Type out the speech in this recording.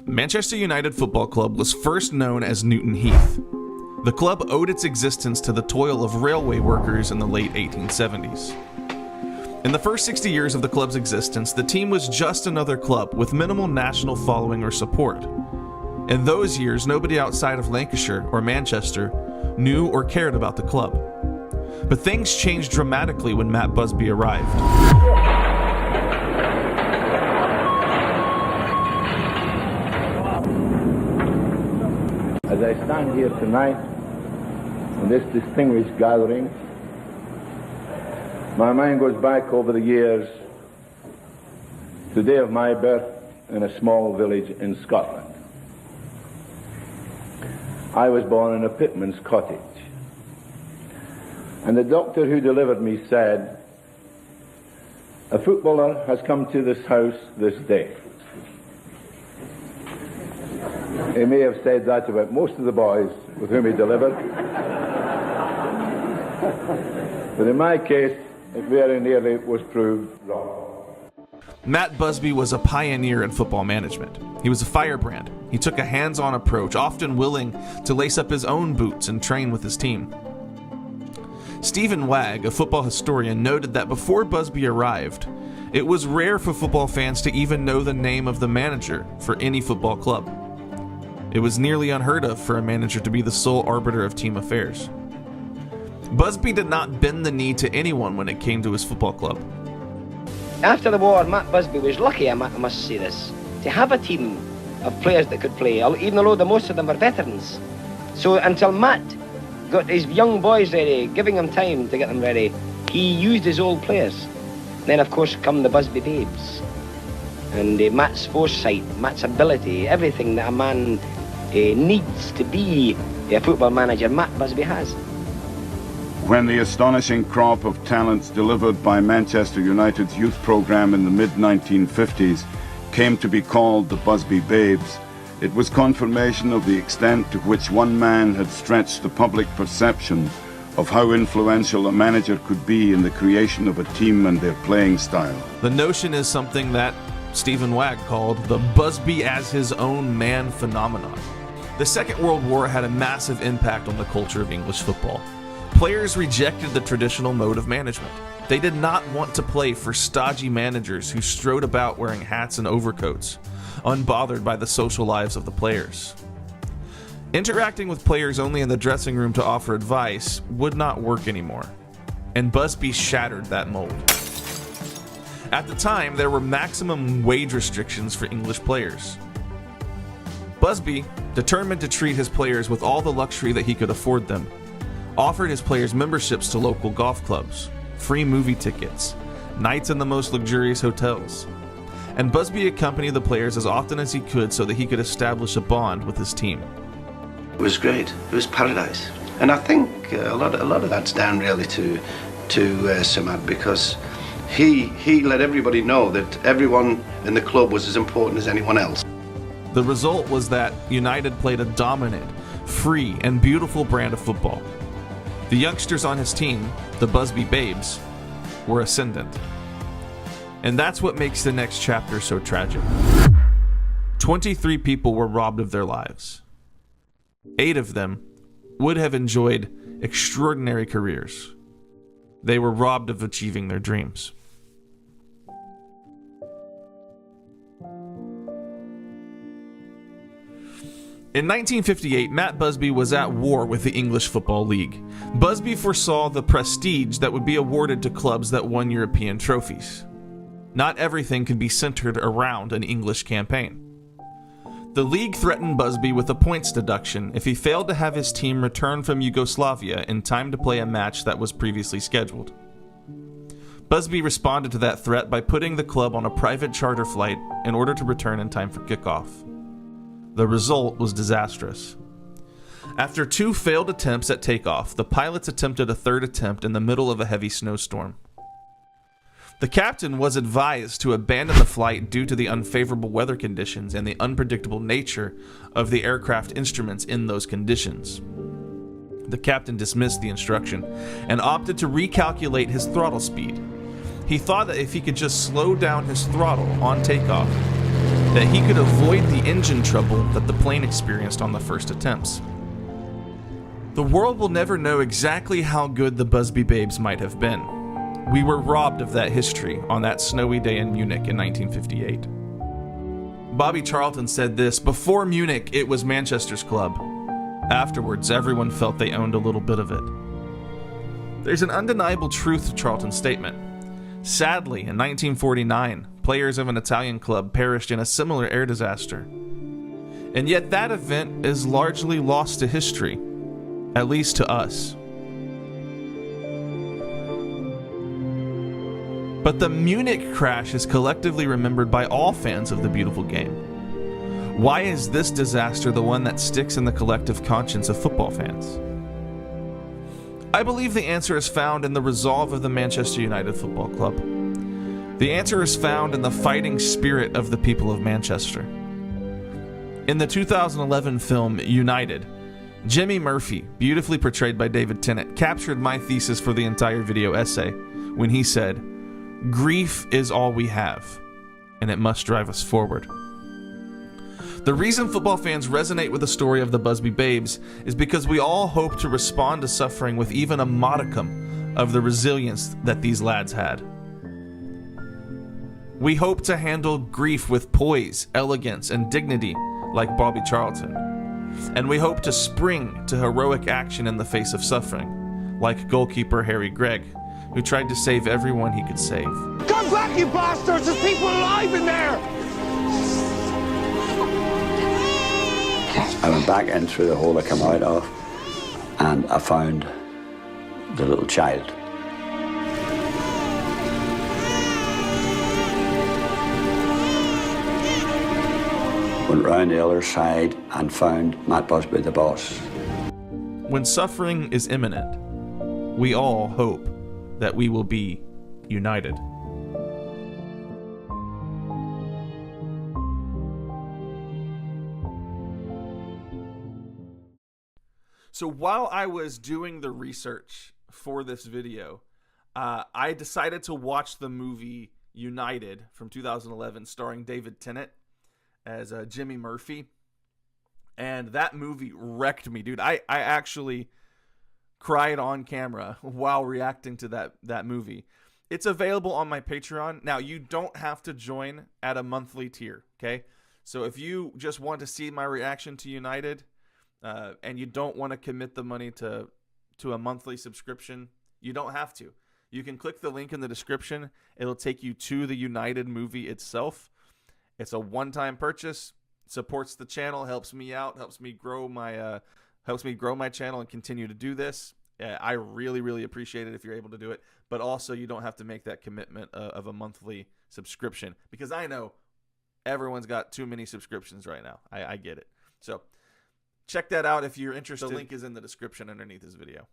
Manchester United Football Club was first known as Newton Heath. The club owed its existence to the toil of railway workers in the late 1870s. In the first 60 years of the club's existence, the team was just another club with minimal national following or support. In those years, nobody outside of Lancashire or Manchester knew or cared about the club. But things changed dramatically when Matt Busby arrived. As I stand here tonight in this distinguished gathering, my mind goes back over the years to the day of my birth in a small village in Scotland. I was born in a pitman's cottage, and the doctor who delivered me said, "A footballer has come to this house this day." He may have said that about most of the boys with whom he delivered, but in my case, it very nearly was proved wrong. Matt Busby was a pioneer in football management. He was a firebrand. He took a hands-on approach, often willing to lace up his own boots and train with his team. Stephen Wagg, a football historian, noted that before Busby arrived, it was rare for football fans to even know the name of the manager for any football club. It was nearly unheard of for a manager to be the sole arbiter of team affairs. Busby did not bend the knee to anyone when it came to his football club. After the war, Matt Busby was lucky, I must say this, to have a team of players that could play, even though most of them were veterans. So until Matt got his young boys ready, giving them time to get them ready, he used his old players. Then, of course, come the Busby babes. And Matt's foresight, Matt's ability, everything that a man needs to be a football manager, Matt Busby has. When the astonishing crop of talents delivered by Manchester United's youth programme in the mid-1950s came to be called the Busby Babes, it was confirmation of the extent to which one man had stretched the public perception of how influential a manager could be in the creation of a team and their playing style. The notion is something that Stephen Wagg called the Busby as his own man phenomenon. The Second World War had a massive impact on the culture of English football. Players rejected the traditional mode of management. They did not want to play for stodgy managers who strode about wearing hats and overcoats, unbothered by the social lives of the players. Interacting with players only in the dressing room to offer advice would not work anymore, and Busby shattered that mold. At the time, there were maximum wage restrictions for English players. Busby, determined to treat his players with all the luxury that he could afford them, offered his players memberships to local golf clubs, free movie tickets, nights in the most luxurious hotels, and Busby accompanied the players as often as he could so that he could establish a bond with his team. It was great. It was paradise, and I think a lot of that's down really to Sir Matt, because he let everybody know that everyone in the club was as important as anyone else. The result was that United played a dominant, free, and beautiful brand of football. The youngsters on his team, the Busby Babes, were ascendant. And that's what makes the next chapter so tragic. 23 people were robbed of their lives. 8 of them would have enjoyed extraordinary careers. They were robbed of achieving their dreams. In 1958, Matt Busby was at war with the English Football League. Busby foresaw the prestige that would be awarded to clubs that won European trophies. Not everything could be centered around an English campaign. The league threatened Busby with a points deduction if he failed to have his team return from Yugoslavia in time to play a match that was previously scheduled. Busby responded to that threat by putting the club on a private charter flight in order to return in time for kickoff. The result was disastrous. After 2 failed attempts at takeoff, the pilots attempted a third attempt in the middle of a heavy snowstorm. The captain was advised to abandon the flight due to the unfavorable weather conditions and the unpredictable nature of the aircraft instruments in those conditions. The captain dismissed the instruction and opted to recalculate his throttle speed. He thought that if he could just slow down his throttle on takeoff, that he could avoid the engine trouble that the plane experienced on the first attempts. The world will never know exactly how good the Busby Babes might have been. We were robbed of that history on that snowy day in Munich in 1958. Bobby Charlton said this: "Before Munich, it was Manchester's club. Afterwards, everyone felt they owned a little bit of it." There's an undeniable truth to Charlton's statement. Sadly, in 1949, players of an Italian club perished in a similar air disaster. And yet that event is largely lost to history, at least to us. But the Munich crash is collectively remembered by all fans of the beautiful game. Why is this disaster the one that sticks in the collective conscience of football fans? I believe the answer is found in the resolve of the Manchester United Football Club. The answer is found in the fighting spirit of the people of Manchester. In the 2011 film United, Jimmy Murphy, beautifully portrayed by David Tennant, captured my thesis for the entire video essay when he said, "Grief is all we have, and it must drive us forward." The reason football fans resonate with the story of the Busby Babes is because we all hope to respond to suffering with even a modicum of the resilience that these lads had. We hope to handle grief with poise, elegance, and dignity like Bobby Charlton. And we hope to spring to heroic action in the face of suffering, like goalkeeper Harry Gregg, who tried to save everyone he could save. Come back, you bastards! There's people alive in there! I went back in through the hole I came out of, and I found the little child. Went round the other side and found Matt Busby, the boss. When suffering is imminent, we all hope that we will be united. So while I was doing the research for this video, I decided to watch the movie United from 2011 starring David Tennant as Jimmy Murphy. And that movie wrecked me, dude. I actually cried on camera while reacting to that movie. It's available on my Patreon. Now, you don't have to join at a monthly tier, okay? So if you just want to see my reaction to United, and you don't want to commit the money to a monthly subscription, you don't have to. You can click the link in the description. It'll take you to the United movie itself. It's a one-time purchase. Supports the channel, helps me out, helps me grow my channel and continue to do this. I really, really appreciate it if you're able to do it. But also, you don't have to make that commitment of a monthly subscription, because I know everyone's got too many subscriptions right now. I get it. So check that out if you're interested. The link is in the description underneath this video.